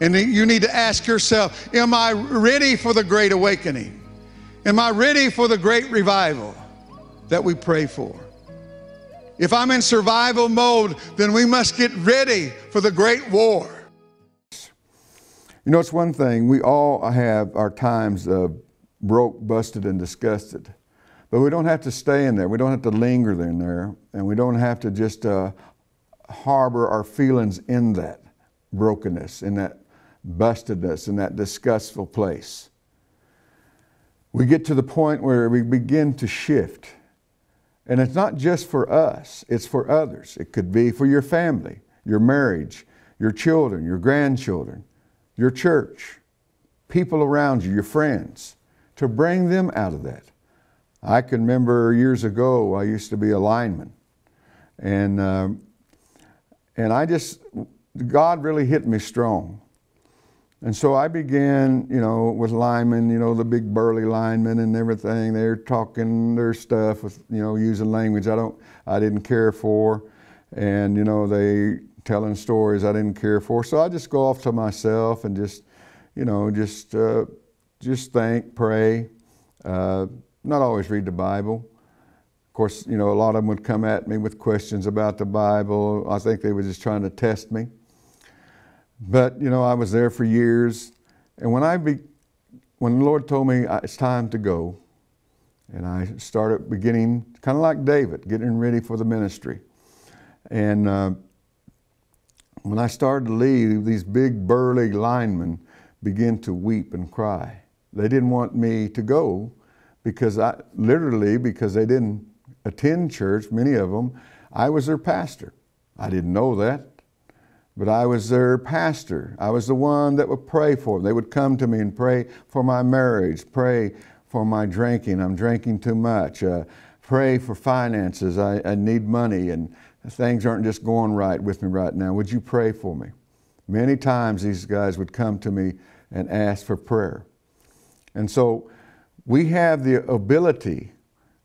And you need to ask yourself, am I ready for the great awakening? Am I ready for the great revival that we pray for? If I'm in survival mode, then we must get ready for the great war. You know, it's one thing, we all have our times of broke, busted, and disgusted. But we don't have to stay in there. We don't have to linger in there. And we don't have to just harbor our feelings in that brokenness, in that bustedness, in that disgustful place. We get to the point where we begin to shift. And it's not just for us, it's for others. It could be for your family, your marriage, your children, your grandchildren, your church, people around you, your friends, to bring them out of that. I can remember years ago, I used to be a lineman. And God really hit me strong. And so I began, you know, with linemen, you know, the big burly linemen and everything. They're talking their stuff with, you know, using language I didn't care for. And, you know, they telling stories I didn't care for. So I just go off to myself and just, you know, just think, pray, not always read the Bible. Of course, you know, a lot of them would come at me with questions about the Bible. I think they were just trying to test me. But, you know, I was there for years. And when the Lord told me it's time to go, and I started beginning, kind of like David, getting ready for the ministry. And when I started to leave, these big burly linemen began to weep and cry. They didn't want me to go because because they didn't attend church, many of them. I was their pastor. I didn't know that, but I was their pastor. I was the one that would pray for them. They would come to me and pray for my marriage, pray for my drinking. I'm drinking too much. Pray for finances. I need money and things aren't just going right with me right now. Would you pray for me? Many times these guys would come to me and ask for prayer. And so we have the ability,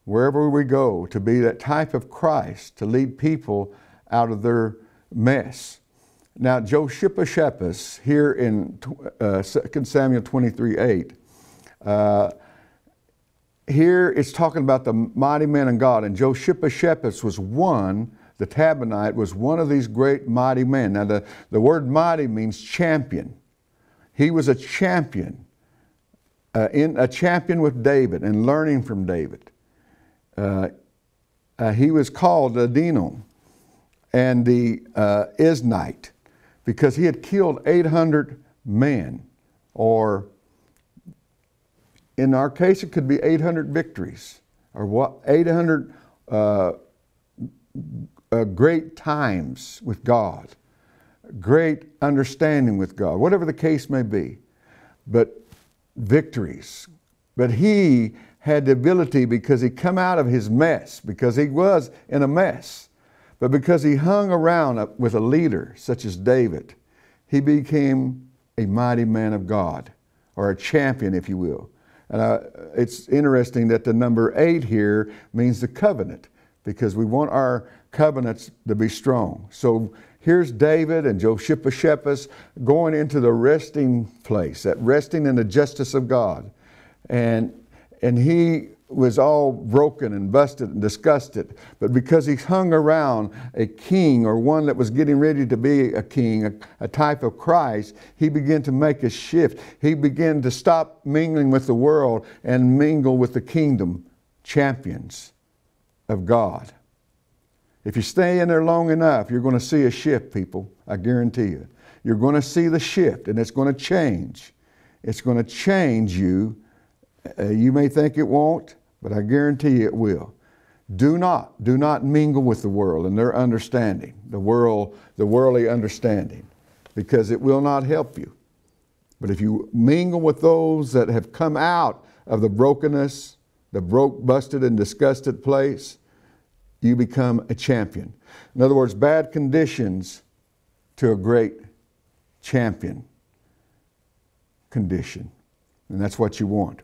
wherever we go, to be that type of Christ, to lead people out of their mess. Now, Joshippa-Shephus, here in 2 Samuel 23:8, here it's talking about the mighty man of God, and Joshippa-Shephus was one, the Tabonite was one of these great mighty men. Now, the word mighty means champion. He was a champion, a champion with David and learning from David. He was called Adino and the Isnite because he had killed 800 men, or in our case it could be 800 victories, or 800 great times with God, great understanding with God, whatever the case may be, but victories. But he had the ability, because he come out of his mess, because he was in a mess, but because he hung around with a leader such as David, he became a mighty man of God, or a champion, if you will. And it's interesting that the number 8 here means the covenant, because we want our covenants to be strong. So here's David and Joshippa-Shephus going into the resting place, that resting in the justice of God. And he was all broken and busted and disgusted. But because he hung around a king, or one that was getting ready to be a king, a type of Christ, he began to make a shift. He began to stop mingling with the world and mingle with the kingdom champions of God. If you stay in there long enough, you're going to see a shift, people. I guarantee you. You're going to see the shift, and it's going to change. It's going to change you. You may think it won't, but I guarantee you it will. Do not mingle with the world and their understanding, the worldly understanding, because it will not help you. But if you mingle with those that have come out of the brokenness, the broke, busted, and disgusted place, you become a champion. In other words, bad conditions to a great champion condition. And that's what you want.